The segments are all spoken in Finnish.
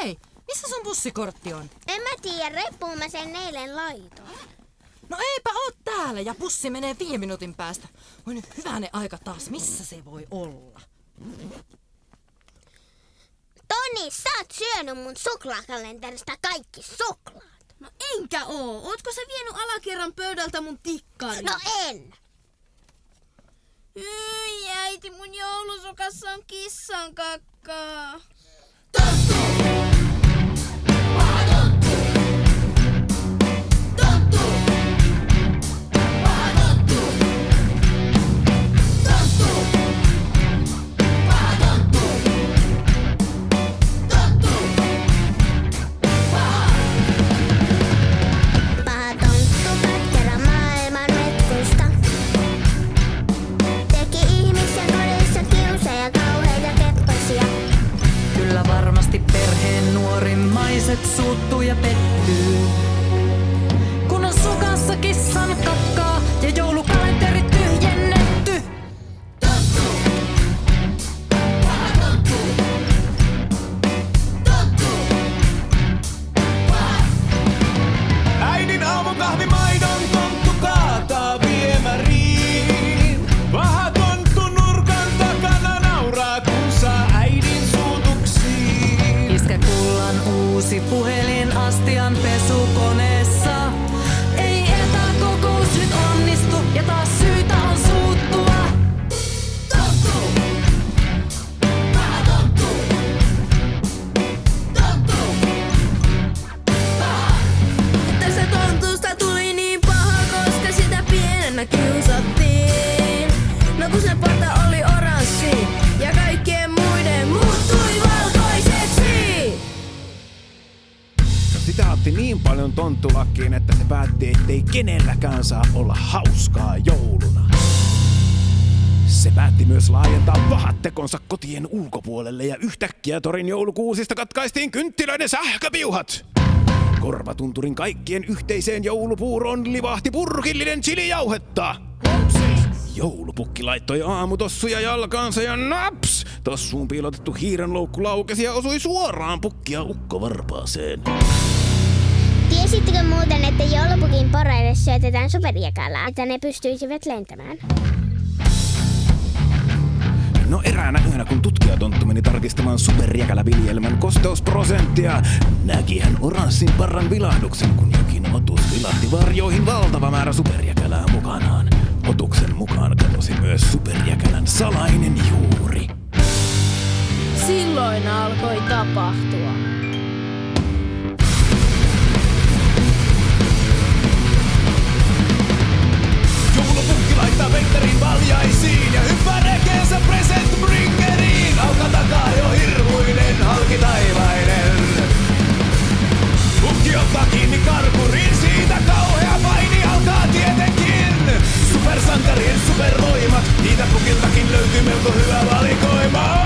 Hei, missä sun bussikortti on? En mä tiedä, reppuun mä sen eilen laitoin. No eipä oo täällä ja bussi menee 5 minuutin päästä. Voi nyt hyvänen aika taas, missä se voi olla? Toni, sä oot syönyt mun suklaakalenterista kaikki suklaat. No enkä oo. Ootko sä vienyt alakerran pöydältä mun tikkarin? No en. Hyi, äiti, mun joulusukassa on kissan kakkaa. Suuttuu ja pettyy, kun on sukassa kissan kakkaa ja joulukalenteri tyhjennetty. Äidin aamukahvi maidon tonttu kaataa viemäriin. Paha tonttu nurkan takana nauraa, kun saa äidin suutuksiin. Iskä Kullan uusi puhelin astian pesukoneessa. Ei etäkokous nyt onnistu ja taas syytä on suuttua. Tonttu! Paha tonttu! Tonttu! Paha! Tästä tontusta tuli niin paha, koska sitä pienenä kiusattiin. No kun se pata oli oranssi ja kaikkien muiden muuttui valkoiseksi. Sitä otti niin paljon tonttulakkiin, että se päätti, ettei kenelläkään saa olla hauskaa jouluna. Se päätti myös laajentaa pahat tekonsa kotien ulkopuolelle ja yhtäkkiä torin joulukuusista katkaistiin kynttilöiden sähköpiuhat. Korvatunturin kaikkien yhteiseen joulupuuroon livahti purkillinen chilijauhetta. Joulupukki laittoi aamutossuja jalkaansa ja naps! Tossuun piilotettu hiirenloukku laukesi ja osui suoraan pukkia ukkovarpaaseen. Tiesittekö muuten, että joulupukin poreille syötetään superjäkälää, että ne pystyisivät lentämään? No eräänä yönä, kun tutkijatonttu meni tarkistamaan superjäkäläviljelmän kosteusprosenttia, näki hän oranssin parran vilahduksen, kun jokin otus vilahti varjoihin valtava määrä superjäkälää mukanaan. Otuksen mukaan katosi myös superjäkälän salainen juuri. Silloin alkoi tapahtua. Joulupukki laittaa Venterin valjaisiin ja hyppää rekeensä Present Bringeriin. Alka takaa jo hirmuinen halki taivainen. Pukki ottaa kiinni karkuriin, siitä kauhea paini alkaa tietenkin. Supersankarien supervoimat, niitä pukiltakin löytyy melko hyvä valikoima.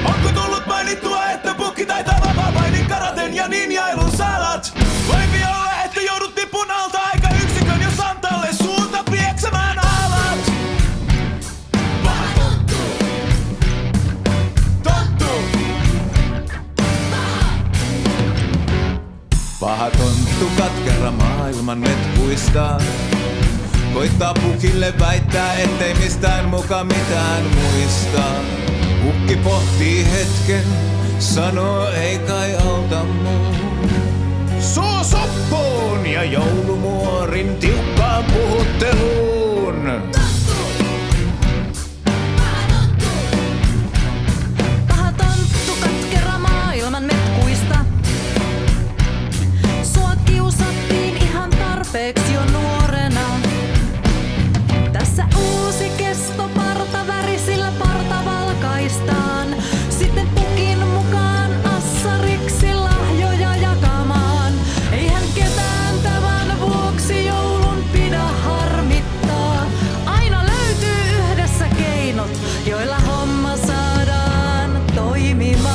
Onko tullut mainittua, että pukki taitaa vapaa-painin karaten ja ninjailun salat? Voipi olla, että joudut tipun alta aika yksikön, jos Santalle suuta pieksämään alat. Paha tonttu! Tonttu! Paha tonttu katkera maailman metpuista. Koittaa pukille väittää, ettei mistään muka mitään muista. Pukki pohtii hetken, sanoo ei kai auta muu. Suu soppuun ja joulumuorin tiukkaan puhutteluun. Paha tonttu katkera maailman metkuista. Sua kiusattiin ihan tarpeeksi jo nuorena. Tässä uusi kestoparta värisillä parta valkaistaan. Sitten pukin mukaan assariksi lahjoja jakamaan. Eihän ketään tämän vuoksi joulun pidä harmittaa. Aina löytyy yhdessä keinot, joilla homma saadaan toimimaan.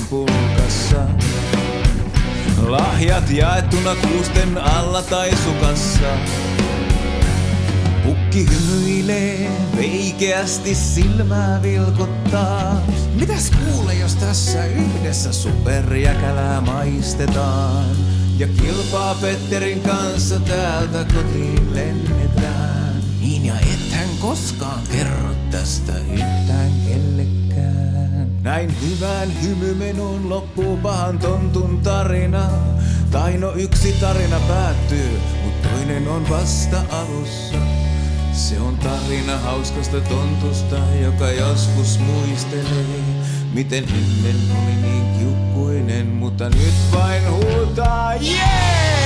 Petterin pulkassa. Lahjat jaettuna kuusten alla tai sukassa. Pukki hymyilee, veikeästi silmää vilkottaa. Mitäs kuule, jos tässä yhdessä superjäkälää maistetaan? Ja kilpaa Petterin kanssa täältä kotiin lennetään. Niin ja ethän koskaan kerro tästä yhtään kellekään. Näin hyvään hymymenoon loppuu pahan tontun tarina. Tai no yksi tarina päättyy, mut toinen on vasta alussa. Se on tarina hauskasta tontusta, joka joskus muistelee, miten ennen oli niin kiukkuinen, mutta nyt vain huutaa, yeah!